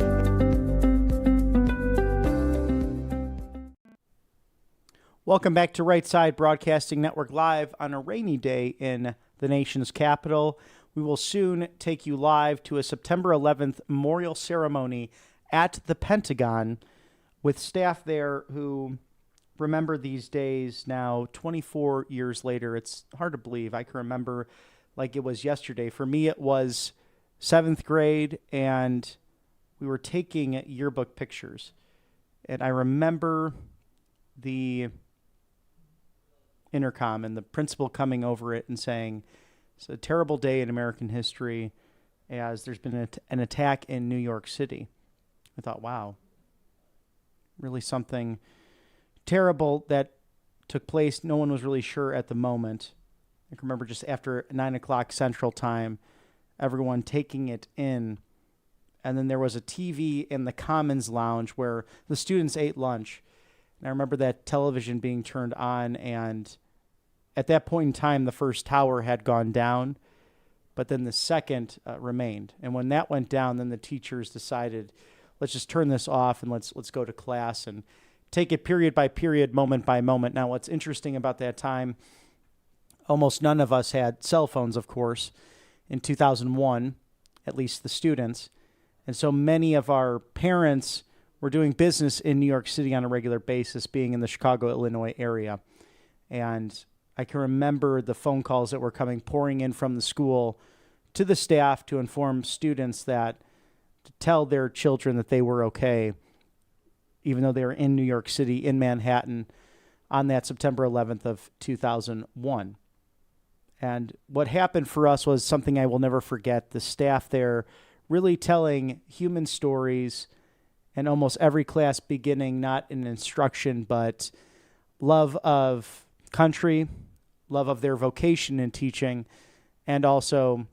Welcome back to Right Side Broadcasting Network Live on a rainy day in the nation's capital. We will soon take you live to a September 11th memorial ceremony at the Pentagon with staff there who remember these days now 24 years later. It's hard to believe. I can remember like it was yesterday. For me, it was 7th grade, and we were taking yearbook pictures. And I remember the intercom and the principal coming over it and saying, it's a terrible day in American history as there's been an attack in New York City. I thought, wow, really something terrible that took place. No one was really sure at the moment. I can remember just after 9 o'clock Central Time, everyone taking it in. And then there was a TV in the Commons Lounge where the students ate lunch. And I remember that television being turned on, and at that point in time, the first tower had gone down, but then the second remained. And when that went down, then the teachers decided, let's just turn this off and let's go to class and take it period by period, moment by moment. Now, what's interesting about that time, almost none of us had cell phones, of course, in 2001, at least the students. And so many of our parents were doing business in New York City on a regular basis, being in the Chicago, Illinois area. And I can remember the phone calls that were pouring in from the school to the staff to inform students to tell their children that they were okay, even though they were in New York City, in Manhattan, on that September 11th of 2001. And what happened for us was something I will never forget. The staff there really telling human stories, and almost every class beginning not in instruction, but love of country, love of their vocation in teaching, and also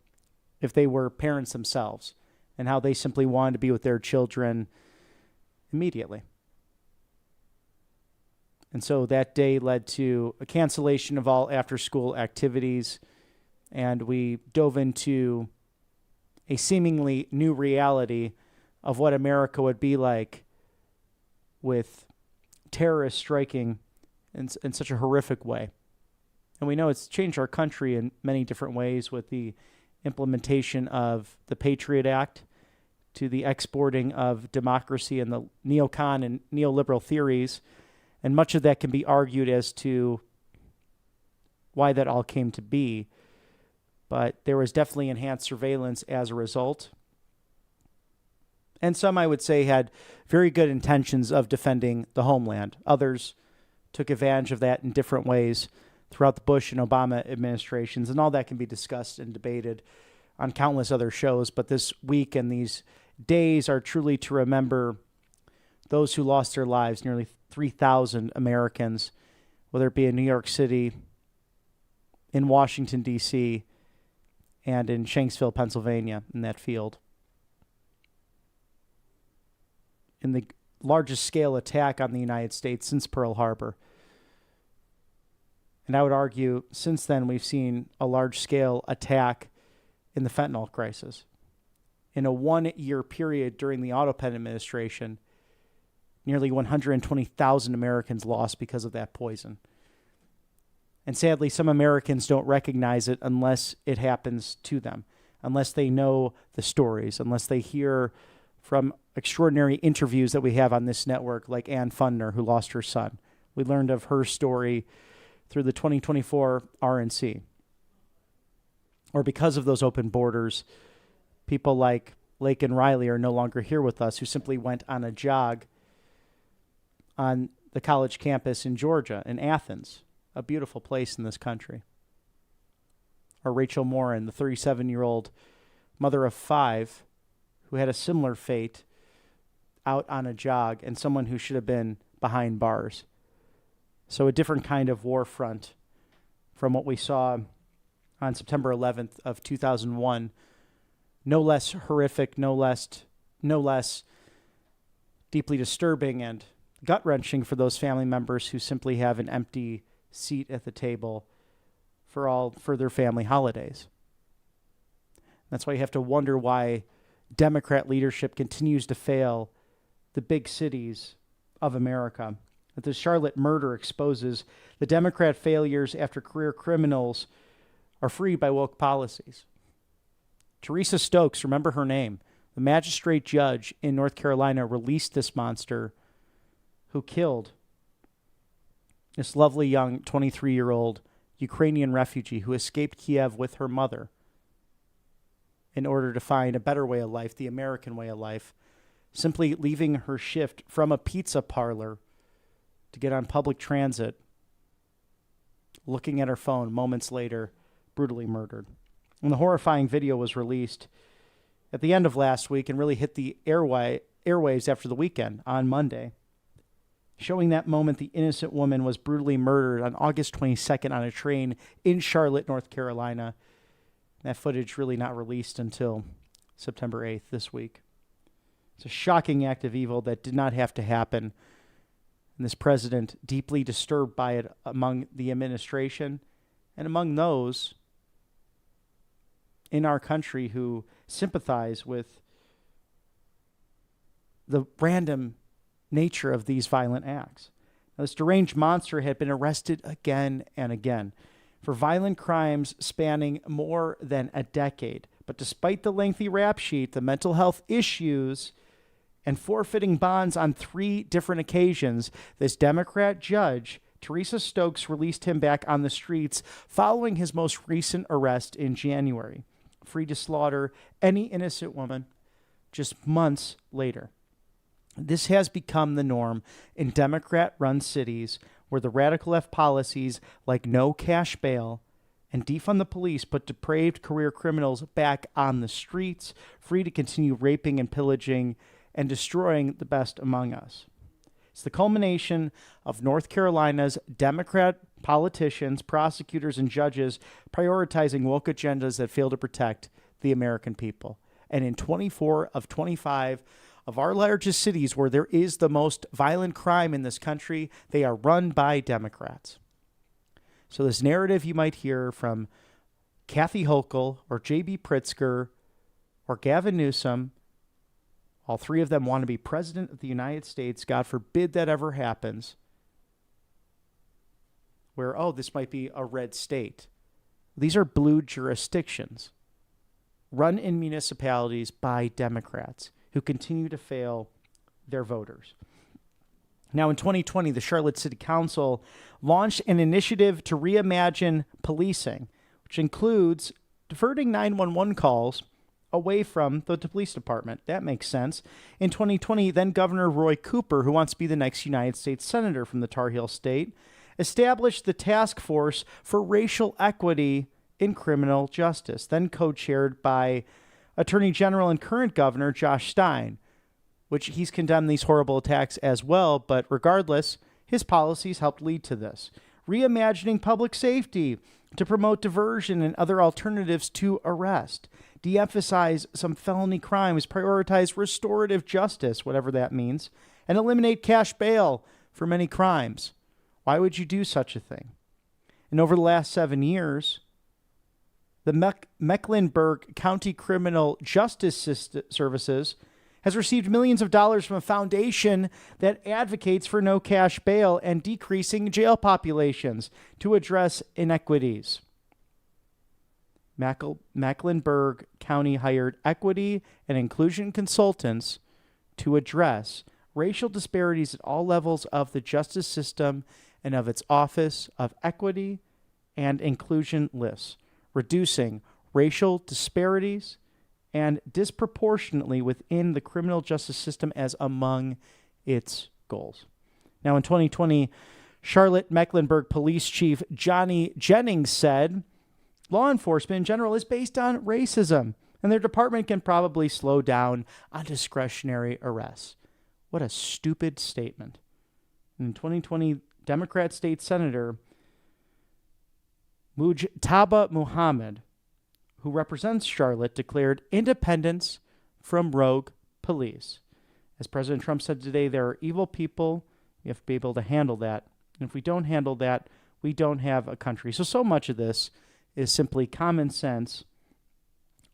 if they were parents themselves and how they simply wanted to be with their children immediately. And so that day led to a cancellation of all after-school activities, and we dove into a seemingly new reality of what America would be like with terrorists striking in such a horrific way. And we know it's changed our country in many different ways, with the implementation of the Patriot Act, to the exporting of democracy and the neocon and neoliberal theories. And much of that can be argued as to why that all came to be. But there was definitely enhanced surveillance as a result. And some, I would say, had very good intentions of defending the homeland. Others took advantage of that in different ways throughout the Bush and Obama administrations. And all that can be discussed and debated on countless other shows. But this week and these days are truly to remember those who lost their lives, nearly 3,000 Americans, whether it be in New York City, in Washington, D.C., and in Shanksville, Pennsylvania, in that field. In the largest scale attack on the United States since Pearl Harbor. And I would argue since then we've seen a large-scale attack in the fentanyl crisis. In a 1-year period during the Otto Penn administration, nearly 120,000 Americans lost because of that poison. And sadly, some Americans don't recognize it unless it happens to them, unless they know the stories, unless they hear from extraordinary interviews that we have on this network, like Ann Fundner, who lost her son. We learned of her story through the 2024 RNC. Or because of those open borders, people like Lake and Riley are no longer here with us, who simply went on a jog on the college campus in Georgia, in Athens, a beautiful place in this country. Or Rachel Morin, the 37-year-old mother of 5, who had a similar fate out on a jog, and someone who should have been behind bars. So a different kind of war front from what we saw on September 11th of 2001. No less horrific, no less deeply disturbing and gut-wrenching for those family members who simply have an empty seat at the table for their family holidays. That's why you have to wonder why Democrat leadership continues to fail the big cities of America. That the Charlotte murder exposes the Democrat failures after career criminals are freed by woke policies. Teresa Stokes, remember her name, the magistrate judge in North Carolina, released this monster who killed this lovely young 23-year-old Ukrainian refugee who escaped Kiev with her mother in order to find a better way of life, the American way of life, simply leaving her shift from a pizza parlor to get on public transit, looking at her phone moments later, brutally murdered. And the horrifying video was released at the end of last week and really hit the airwaves after the weekend on Monday, showing that moment the innocent woman was brutally murdered on August 22nd on a train in Charlotte, North Carolina. That footage really not released until September 8th this week. It's a shocking act of evil that did not have to happen. and this president deeply disturbed by it among the administration and among those in our country who sympathize with the random nature of these violent acts. Now, this deranged monster had been arrested again and again for violent crimes spanning more than a decade. But despite the lengthy rap sheet, the mental health issues, and forfeiting bonds on 3 different occasions, this Democrat judge, Teresa Stokes, released him back on the streets following his most recent arrest in January, free to slaughter any innocent woman just months later. This has become the norm in Democrat-run cities where the radical left policies like no cash bail and defund the police put depraved career criminals back on the streets, free to continue raping and pillaging and destroying the best among us. It's the culmination of North Carolina's Democrat politicians, prosecutors, and judges prioritizing woke agendas that fail to protect the American people. And in 24 of 25 of our largest cities where there is the most violent crime in this country, they are run by Democrats. So this narrative you might hear from Kathy Hochul or J.B. Pritzker or Gavin Newsom, all 3 of them want to be president of the United States. God forbid that ever happens. Where, this might be a red state. These are blue jurisdictions run in municipalities by Democrats who continue to fail their voters. Now, in 2020, the Charlotte City Council launched an initiative to reimagine policing, which includes diverting 911 calls away from the police department. That makes sense. In 2020, then Governor Roy Cooper, who wants to be the next United States Senator from the Tar Heel State, established the Task Force for Racial Equity in Criminal Justice, then co-chaired by Attorney General and current Governor Josh Stein, which he's condemned these horrible attacks as well, but regardless, his policies helped lead to this. Reimagining public safety to promote diversion and other alternatives to arrest. De-emphasize some felony crimes, prioritize restorative justice, whatever that means, and eliminate cash bail for many crimes. Why would you do such a thing? And over the last 7 years, the Mecklenburg County Criminal Justice Services has received millions of dollars from a foundation that advocates for no cash bail and decreasing jail populations to address inequities. Mecklenburg County hired equity and inclusion consultants to address racial disparities at all levels of the justice system and of its Office of Equity and Inclusion lists, reducing racial disparities and disproportionately within the criminal justice system as among its goals. Now, in 2020, Charlotte Mecklenburg Police Chief Johnny Jennings said, law enforcement in general is based on racism, and their department can probably slow down on discretionary arrests. What a stupid statement. In 2020, Democrat State Senator Mujtaba Muhammad, who represents Charlotte, declared independence from rogue police. As President Trump said today, there are evil people. We have to be able to handle that. And if we don't handle that, we don't have a country. So much of this is simply common sense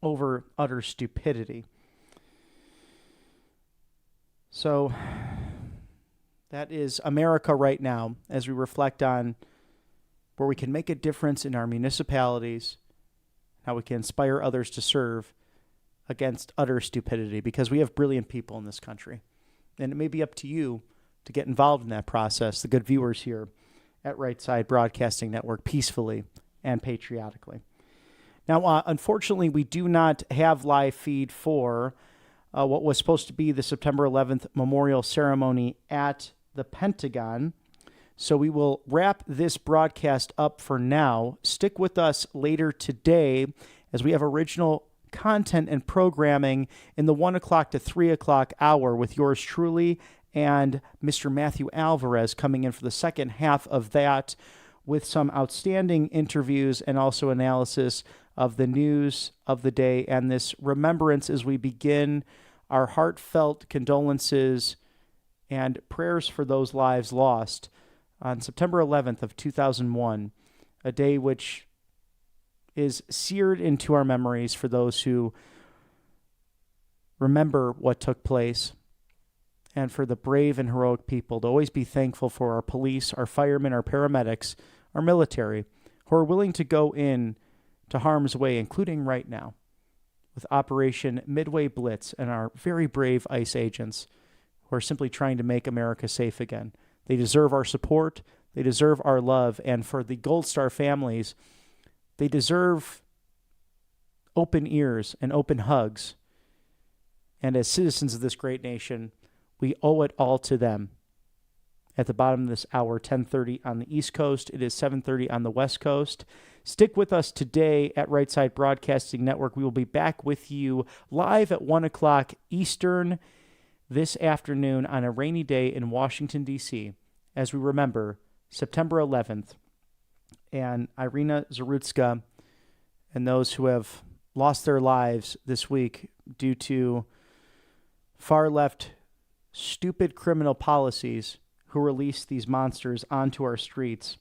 over utter stupidity. So that is America right now as we reflect on where we can make a difference in our municipalities, how we can inspire others to serve against utter stupidity, because we have brilliant people in this country. And it may be up to you to get involved in that process, the good viewers here at Right Side Broadcasting Network, peacefully and patriotically. Now, unfortunately, we do not have live feed for what was supposed to be the September 11th memorial ceremony at the Pentagon. So we will wrap this broadcast up for now. Stick with us later today as we have original content and programming in the 1 o'clock to 3 o'clock hour with yours truly and Mr. Matthew Alvarez coming in for the second half of that with some outstanding interviews and also analysis of the news of the day and this remembrance as we begin our heartfelt condolences and prayers for those lives lost on September 11th of 2001, a day which is seared into our memories for those who remember what took place, and for the brave and heroic people to always be thankful for our police, our firemen, our paramedics, our military, who are willing to go in to harm's way, including right now, with Operation Midway Blitz and our very brave ICE agents who are simply trying to make America safe again. They deserve our support. They deserve our love. And for the Gold Star families, they deserve open ears and open hugs. And as citizens of this great nation, we owe it all to them. At the bottom of this hour, 10:30 on the East Coast. It is 7:30 on the West Coast. Stick with us today at Right Side Broadcasting Network. We will be back with you live at 1 o'clock Eastern this afternoon on a rainy day in Washington, D.C., as we remember September 11th and Irina Zarutska and those who have lost their lives this week due to far-left stupid criminal policies who released these monsters onto our streets.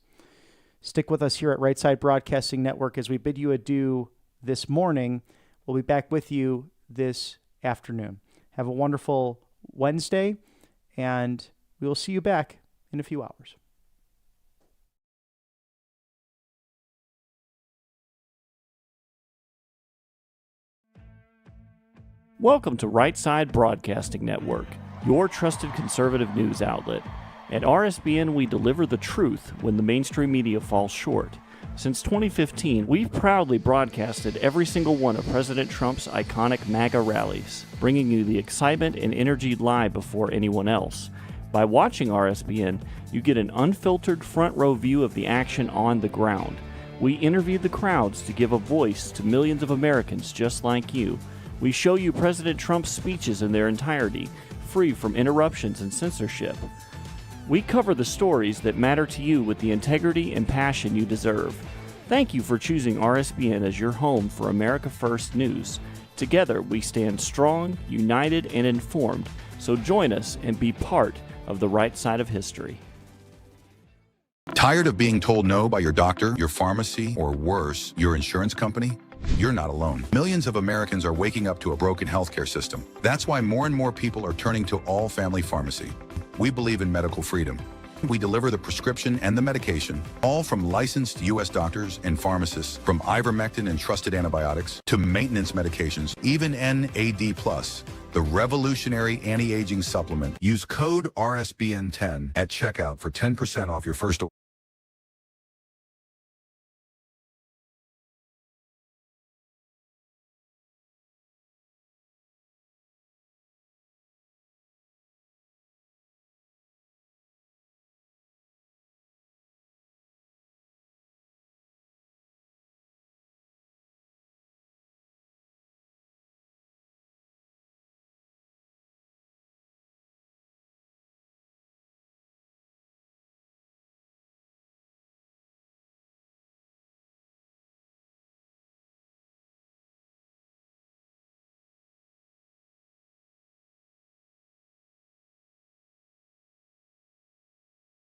Stick with us here at Right Side Broadcasting Network as we bid you adieu this morning. We'll be back with you this afternoon. Have a wonderful Wednesday, and we will see you back in a few hours. Welcome to Right Side Broadcasting Network, your trusted conservative news outlet. At RSBN, we deliver the truth when the mainstream media falls short. Since 2015, we've proudly broadcasted every single one of President Trump's iconic MAGA rallies, bringing you the excitement and energy live before anyone else. By watching RSBN, you get an unfiltered front row view of the action on the ground. We interview the crowds to give a voice to millions of Americans just like you. We show you President Trump's speeches in their entirety, free from interruptions and censorship. We cover the stories that matter to you with the integrity and passion you deserve. Thank you for choosing RSBN as your home for America First News. Together, we stand strong, united, and informed. So join us and be part of the right side of history. Tired of being told no by your doctor, your pharmacy, or worse, your insurance company? You're not alone. Millions of Americans are waking up to a broken healthcare system. That's why more and more people are turning to All Family Pharmacy. We believe in medical freedom. We deliver the prescription and the medication, all from licensed U.S. doctors and pharmacists, from ivermectin and trusted antibiotics to maintenance medications, even NAD+, the revolutionary anti-aging supplement. Use code RSBN10 at checkout for 10% off your first order.